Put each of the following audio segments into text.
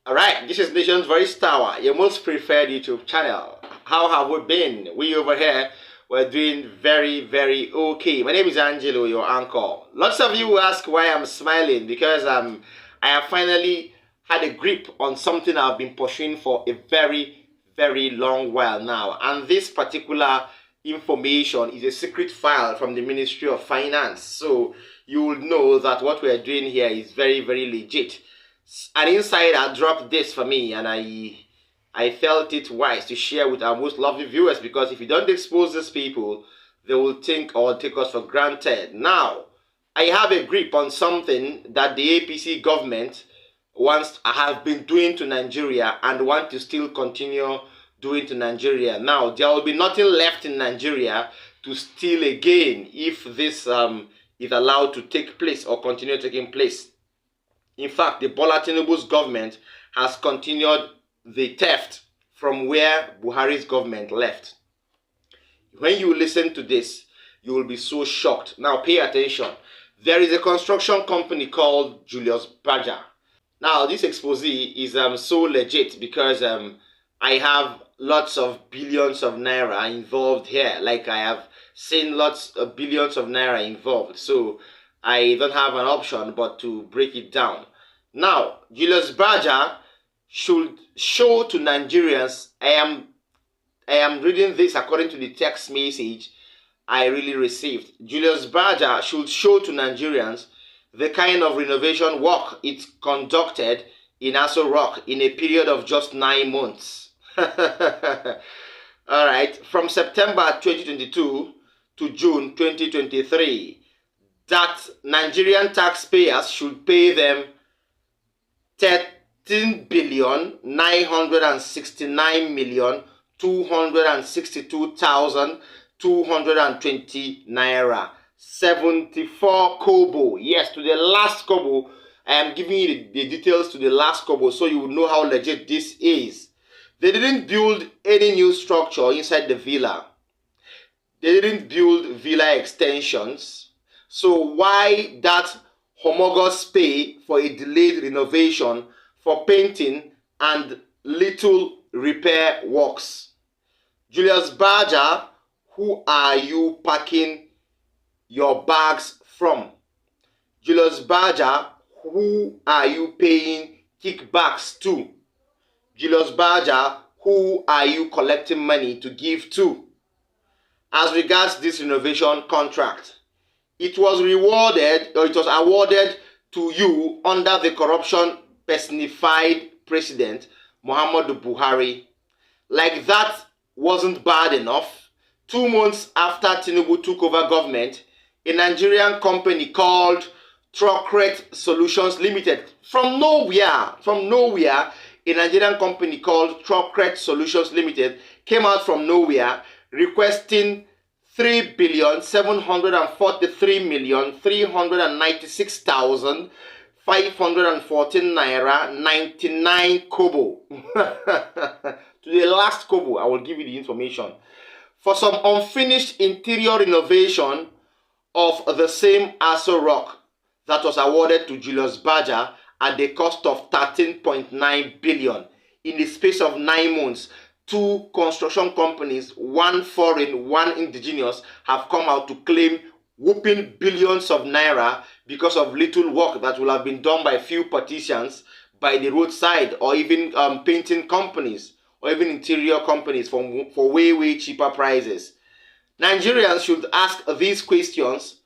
Alright, this is Nation's Voice Tower, your most preferred YouTube channel. How have we been? We over here, we're doing very okay. My name is Angelo, your uncle. Lots of you ask why I'm smiling, because I have finally had a grip on something I've been pursuing for a very long while now. And this particular information is a secret file from the Ministry of Finance. So you will know that what we're doing here is very legit. An insider dropped this for me, and I felt it wise to share with our most lovely viewers, because if you don't expose these people, they will think or take us for granted. Now, I have a grip on something that the APC government have been doing to Nigeria and want to still continue doing to Nigeria. Now, there will be nothing left in Nigeria to steal again if this is allowed to take place or continue taking place. In fact, the Bola Tinubu's government has continued the theft from where Buhari's government left. When you listen to this, you will be so shocked. Now, pay attention. There is a construction company called Julius Berger. Now, this expose is so legit because I have lots of billions of naira involved here. Like, I have seen lots of billions of naira involved. So, I don't have an option but to break it down. Now, Julius Berger should show to Nigerians, I am reading this according to the text message I really received. Julius Berger should show to Nigerians the kind of renovation work it conducted in Aso-Rock in a period of just 9 months. Alright, from September 2022 to June 2023, that Nigerian taxpayers should pay them 13,969,262,220 naira. 74 kobo. Yes, to the last kobo. I am giving you the details to the last kobo so you will know how legit this is. They didn't build any new structure inside the villa. They didn't build villa extensions. So why that homologous pay for a delayed renovation for painting and little repair works? Julius Berger, who are you packing your bags from? Julius Berger, who are you paying kickbacks to? Julius Berger, who are you collecting money to give to? As regards this renovation contract, it was awarded to you under the corruption personified president, Muhammadu Buhari. Like that wasn't bad enough, 2 months after Tinibu took over government, a Nigerian company called Truckret Solutions Limited, from nowhere, a Nigerian company called Truckret Solutions Limited came out from nowhere requesting 3,743,396,514 naira 99 kobo. To the last kobo, I will give you the information. For some unfinished interior renovation of the same Aso-Rock that was awarded to Julius Berger at the cost of 13.9 billion in the space of 9 months. 2 construction companies, one foreign, one indigenous, have come out to claim whooping billions of naira because of little work that will have been done by few politicians by the roadside, or even painting companies, or even interior companies for way cheaper prices. Nigerians should ask these questions.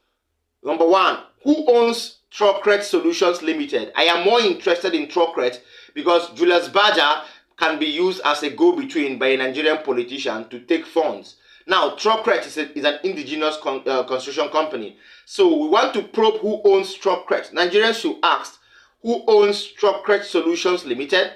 Number 1, who owns Truckret Solutions Limited? I am more interested in Truckret because Julius Berger can be used as a go-between by a Nigerian politician to take funds. Now, Truckret is an indigenous construction company. So we want to probe who owns Truckret. Nigerians should ask, who owns Truckret Solutions Limited?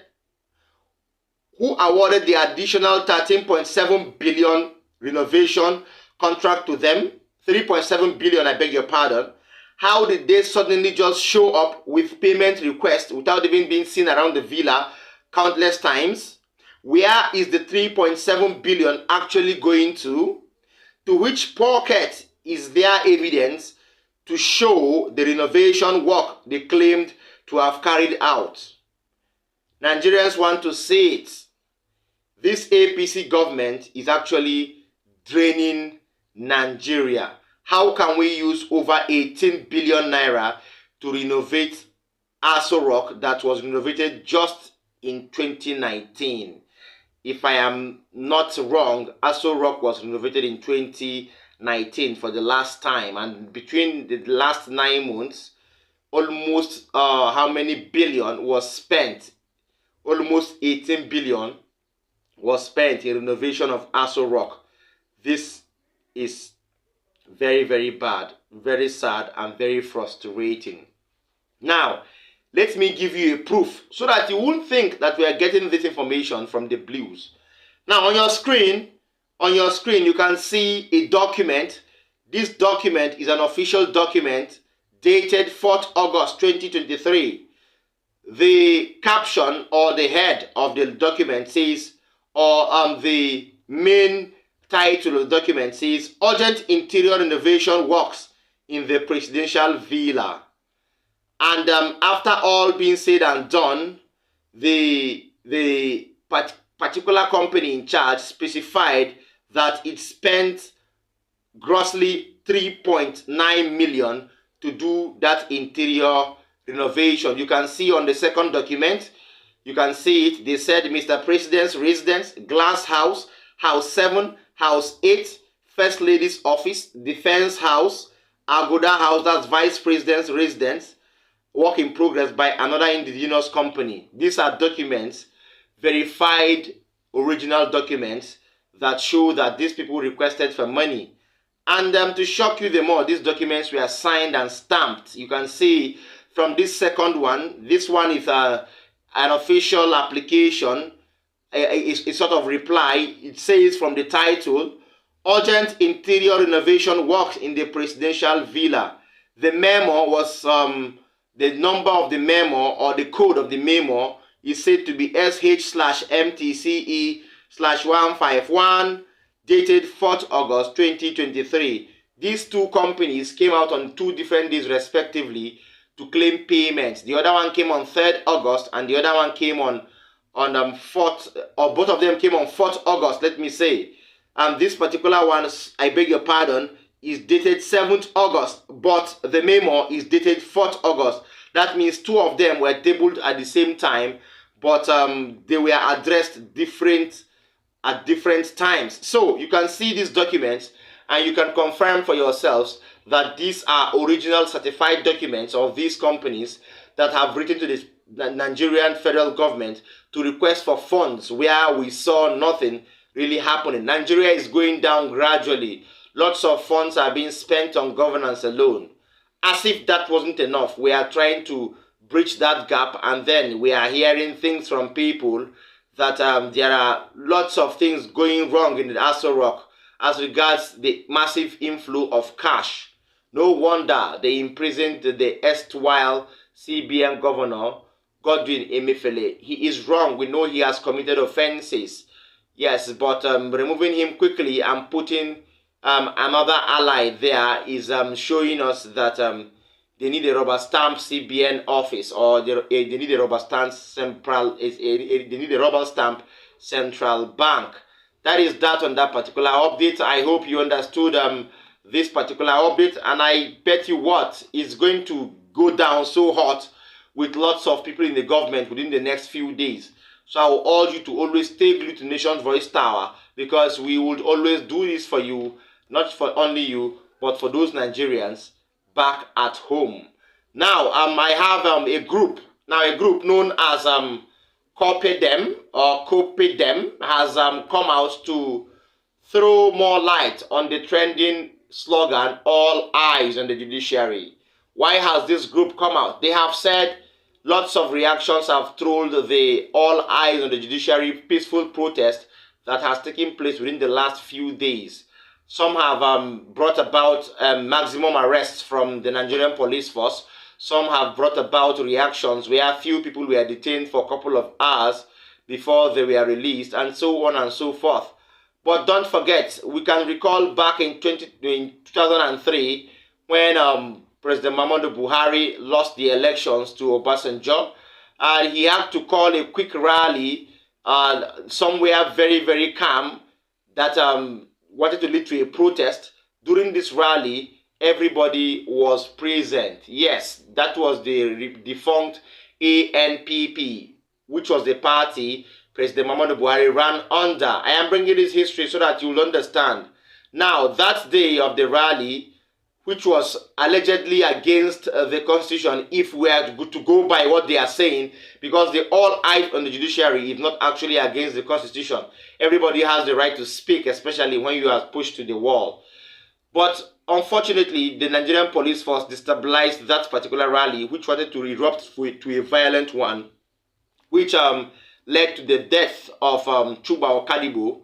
Who awarded the additional 13.7 billion renovation contract to them? 3.7 billion, I beg your pardon. How did they suddenly just show up with payment requests without even being seen around the villa countless times? Where is the 3.7 billion actually going to? To which pocket is there evidence to show the renovation work they claimed to have carried out? Nigerians want to see it. This APC government is actually draining Nigeria. How can we use over 18 billion naira to renovate Aso-Rock that was renovated just in 2019? If I am not wrong, Aso-Rock was renovated in 2019 for the last time, and between the last 9 months, almost how many billion was spent? Almost 18 billion was spent in renovation of Aso-Rock. This is very, very bad, very sad, and very frustrating. Now, let me give you a proof so that you won't think that we are getting this information from the blues. Now, on your screen, you can see a document. This document is an official document dated 4th August 2023. The caption or the head of the document says, or the main title of the document says, Urgent Interior Renovation Works in the Presidential Villa. And after all being said and done, the particular company in charge specified that it spent grossly 3.9 million to do that interior renovation. You can see on the second document, you can see it. They said Mr. President's residence, Glass House, House 7, House 8, First Lady's office, Defense House, Agoda House, that's Vice President's residence, work in progress by another indigenous company. These are documents, verified original documents that show that these people requested for money. And to shock you the more, these documents were signed and stamped. You can see from this second one, this one is an official application, a sort of reply. It says from the title, Urgent Interior Renovation Works in the Presidential Villa. The memo was, the number of the memo or the code of the memo is said to be SH/MTCE/151, dated 4th August 2023. These two companies came out on 2 different days respectively to claim payments. The other one came on 3rd August and the other one came on 4th, or both of them came on 4th August, let me say. And this particular one, I beg your pardon, is dated 7th August, but the memo is dated 4th August. That means 2 of them were tabled at the same time, but they were addressed at different times. So you can see these documents and you can confirm for yourselves that these are original certified documents of these companies that have written to the Nigerian federal government to request for funds where we saw nothing really happening. Nigeria is going down gradually. Lots of funds are being spent on governance alone. As if that wasn't enough, we are trying to bridge that gap, and then we are hearing things from people that there are lots of things going wrong in the Aso-Rock as regards the massive inflow of cash. No wonder they imprisoned the erstwhile CBN governor, Godwin Emefiele. He is wrong. We know he has committed offenses. Yes, but removing him quickly and putting another ally there is showing us that they need a rubber stamp CBN office, or they need a rubber stamp central bank. That is that on that particular update. I hope you understood this particular update, and I bet you what, it's going to go down so hot with lots of people in the government within the next few days. So I will urge you to always stay glued to Nation's Voice Tower, because we would always do this for you, not for only you, but for those Nigerians back at home. Now, I have a group. Now, a group known as Copedem or Copedem has come out to throw more light on the trending slogan, All Eyes on the Judiciary. Why has this group come out? They have said lots of reactions have trolled the All Eyes on the Judiciary peaceful protest that has taken place within the last few days. Some have brought about maximum arrests from the Nigerian police force. Some have brought about reactions where few people were detained for a couple of hours before they were released, and so on and so forth. But don't forget, we can recall back in 2003 when President Muhammadu Buhari lost the elections to Obasanjo, he had to call a quick rally somewhere very, very calm that wanted to lead to a protest. During this rally, everybody was present. Yes, that was the defunct ANPP, which was the party President Muhammadu Buhari ran under. I am bringing this history so that you will understand. Now, that day of the rally, which was allegedly against the constitution, if we are to go by what they are saying, because they all eyes on the judiciary, if not actually against the constitution. Everybody has the right to speak, especially when you are pushed to the wall. But unfortunately, the Nigerian police force destabilized that particular rally, which wanted to erupt to a violent one, which led to the death of Chuba Okadibo,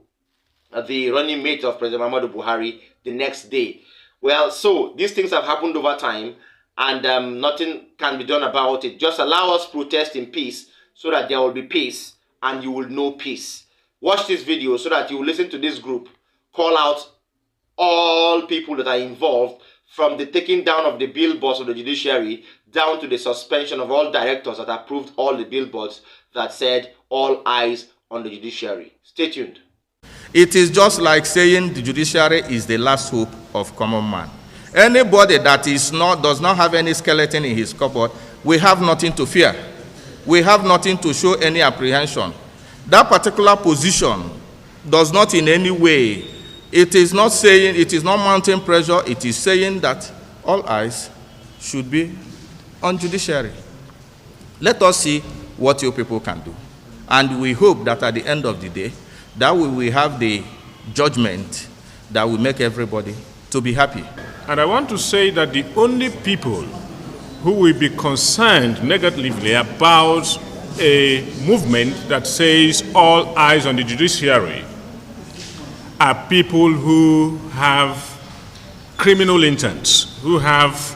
the running mate of President Muhammadu Buhari, the next day. Well, so these things have happened over time, and nothing can be done about it. Just allow us protest in peace so that there will be peace and you will know peace. Watch this video so that you will listen to this group, call out all people that are involved, from the taking down of the billboards of the judiciary down to the suspension of all directors that approved all the billboards that said all eyes on the judiciary. Stay tuned. It is just like saying the judiciary is the last hope of common man. Anybody that does not have any skeleton in his cupboard, we have nothing to fear. We have nothing to show any apprehension. That particular position does not in any way, it is not saying, it is not mounting pressure, it is saying that all eyes should be on judiciary. Let us see what you people can do. And we hope that at the end of the day, that we will have the judgment that will make everybody to be happy. And I want to say that the only people who will be concerned negatively about a movement that says all eyes on the judiciary are people who have criminal intents, who have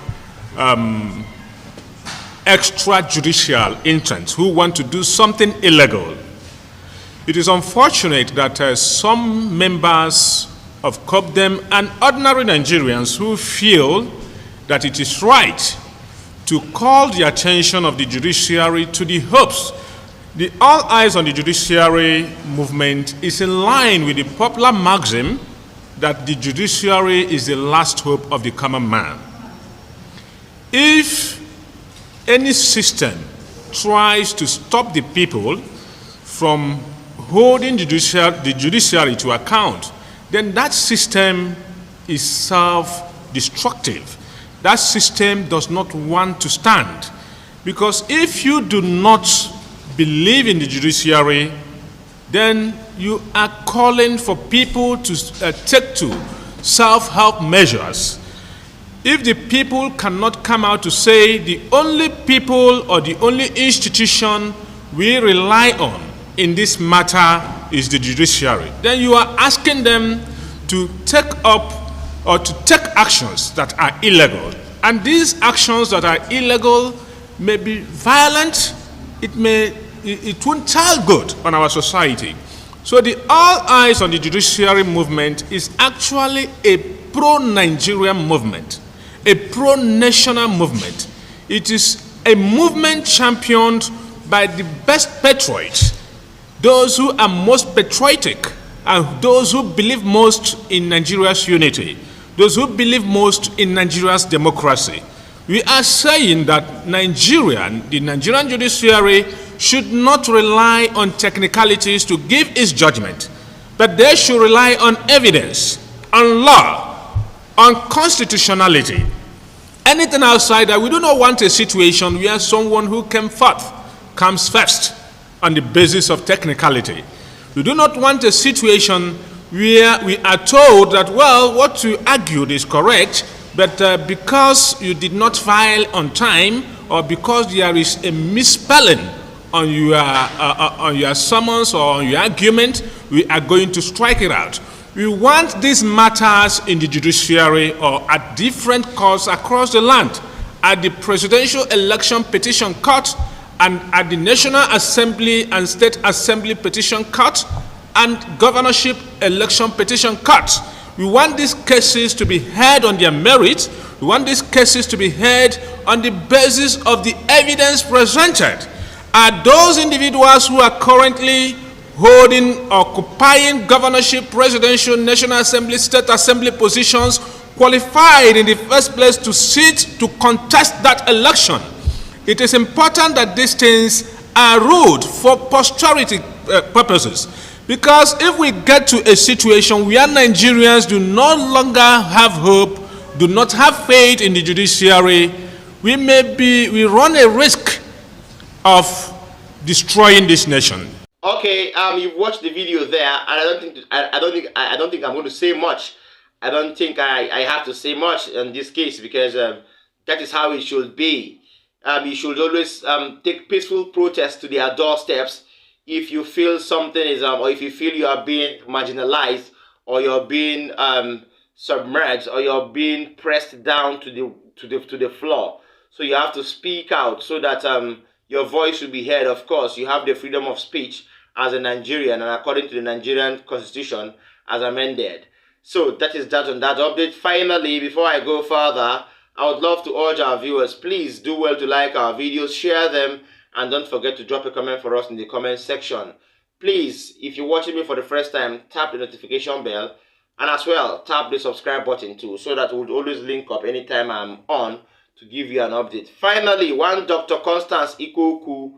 extrajudicial intents, who want to do something illegal. It is unfortunate that some members of COPDEM and ordinary Nigerians who feel that it is right to call the attention of the judiciary to the hopes. The All Eyes on the Judiciary movement is in line with the popular maxim that the judiciary is the last hope of the common man. If any system tries to stop the people from holding the judiciary to account, then that system is self-destructive. That system does not want to stand. Because if you do not believe in the judiciary, then you are calling for people to take to self-help measures. If the people cannot come out to say the only people or the only institution we rely on in this matter is the judiciary, then you are asking them to take up or to take actions that are illegal. And these actions that are illegal may be violent, it won't tell good on our society. So the All Eyes on the Judiciary movement is actually a pro-Nigerian movement, a pro-national movement. It is a movement championed by the best patriots, those who are most patriotic, and those who believe most in Nigeria's unity, those who believe most in Nigeria's democracy. We are saying that the Nigerian judiciary should not rely on technicalities to give its judgment, but they should rely on evidence, on law, on constitutionality. Anything outside that, we do not want a situation where someone who comes first on the basis of technicality. We do not want a situation where we are told that, well, what you argued is correct, but because you did not file on time, or because there is a misspelling on your summons or on your argument, we are going to strike it out. We want these matters in the judiciary or at different courts across the land, at the Presidential Election Petition Court, and at the National Assembly and State Assembly Petition Court, and Governorship Election Petition Court. We want these cases to be heard on their merit. We want these cases to be heard on the basis of the evidence presented. are those individuals who are currently occupying governorship, presidential, national assembly, state assembly positions qualified in the first place to contest that election. It is important that these things are ruled for posterity purposes. Because if we get to a situation where Nigerians do no longer have hope, do not have faith in the judiciary, we run a risk of destroying this nation. Okay, you've watched the video there, and I don't think I'm going to say much. I don't think I have to say much in this case, because that is how it should be. You should always take peaceful protests to their doorsteps if you feel something is or if you feel you are being marginalized, or you're being submerged, or you're being pressed down to the floor. So you have to speak out so that your voice will be heard. Of course, you have the freedom of speech as a Nigerian, and according to the Nigerian Constitution as amended. So that is that on that update. Finally, before I go further, I would love to urge our viewers, please do well to like our videos, share them, and don't forget to drop a comment for us in the comment section. Please, if you're watching me for the first time, tap the notification bell, and as well, tap the subscribe button too, so that we'll always link up anytime I'm on to give you an update. Finally, one Dr. Constance Ikoku,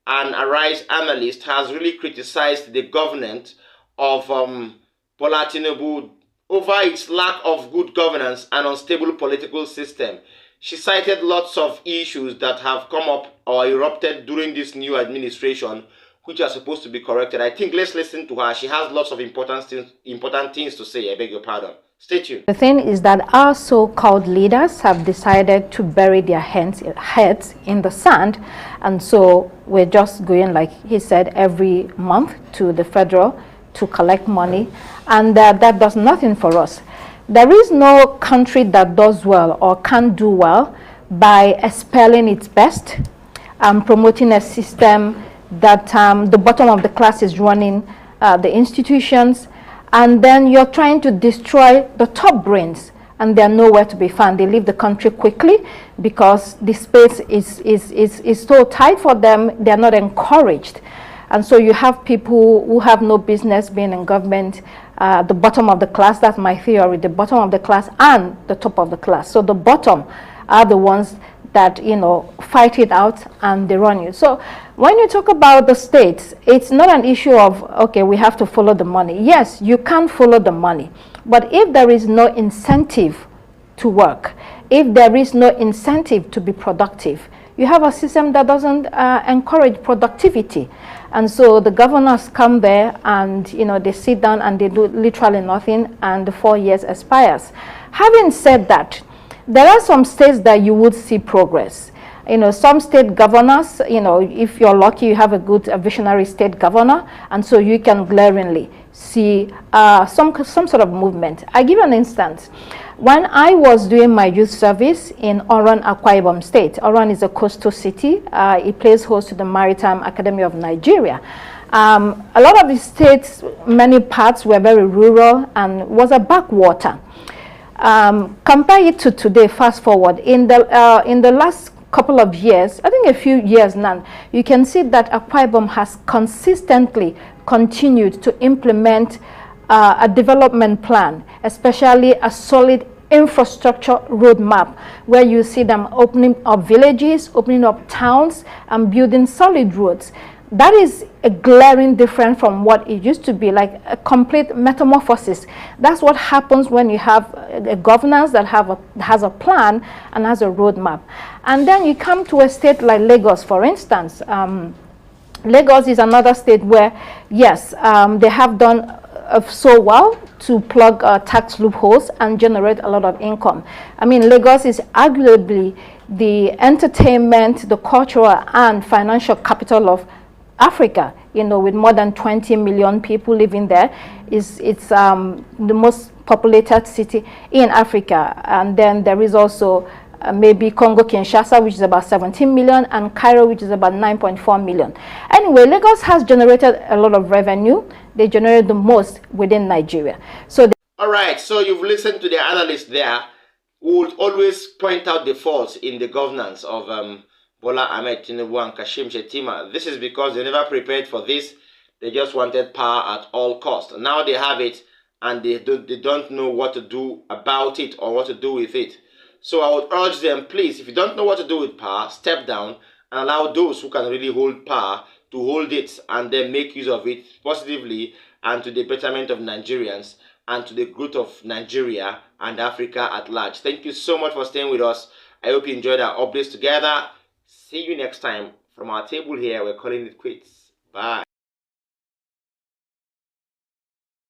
an Arise analyst, has really criticized the government of Bola Tinibu over its lack of good governance and unstable political system. She cited lots of issues that have come up or erupted during this new administration, which are supposed to be corrected. I think let's listen to her. She has lots of important things to say. I beg your pardon. Stay tuned. The thing is that our so-called leaders have decided to bury their heads in the sand, and so we're just going, like he said, every month to the federal to collect money, and that does nothing for us. There is no country that does well or can do well by expelling its best and promoting a system that the bottom of the class is running the institutions, and then you're trying to destroy the top brains, and they're nowhere to be found. They leave the country quickly because the space is so tight for them. They're not encouraged. And so you have people who have no business being in government, the bottom of the class. That's my theory, the bottom of the class and the top of the class. So the bottom are the ones that, you know, fight it out and they run you. So when you talk about the states, it's not an issue of, okay, we have to follow the money. Yes, you can follow the money. But if there is no incentive to work, if there is no incentive to be productive, you have a system that doesn't encourage productivity. And so the governors come there and, you know, they sit down and they do literally nothing, and the 4 years expires. Having said that, there are some states that you would see progress. You know, some state governors, you know, if you're lucky, you have a visionary state governor, and so you can glaringly see some sort of movement. I give an instance. When I was doing my youth service in Oran, Akwa Ibom State, Oran is a coastal city. It plays host to the Maritime Academy of Nigeria. A lot of the states, many parts were very rural and was a backwater. Compare it to today, fast forward, in the last couple of years, I think a few years now, you can see that Akwa Ibom has consistently continued to implement a development plan, especially a solid infrastructure roadmap, where you see them opening up villages, opening up towns, and building solid roads. That is a glaring difference from what it used to be, like a complete metamorphosis. That's what happens when you have a governance that has a plan and has a roadmap. And then you come to a state like Lagos, for instance. Lagos is another state where, yes, they have done so well to plug tax loopholes and generate a lot of income. I mean, Lagos is arguably the entertainment, the cultural and financial capital of Africa, you know, with more than 20 million people living there. It's the most populated city in Africa. And then there is also maybe Congo-Kinshasa, which is about 17 million, and Cairo, which is about 9.4 million. Anyway, Lagos has generated a lot of revenue. They generate the most within Nigeria. So all right, so you've listened to the analyst there, who would always point out the faults in the governance of Bola Ahmed Tinibu and Kashim Shettima. This is because they never prepared for this. They just wanted power at all costs. Now they have it, and they don't know what to do about it or what to do with it. So I would urge them, please, if you don't know what to do with power, step down and allow those who can really hold power to hold it and then make use of it positively and to the betterment of Nigerians and to the growth of Nigeria and Africa at large. Thank you so much for staying with us. I hope you enjoyed our updates together. See you next time. From our table here, we're calling it quits. Bye.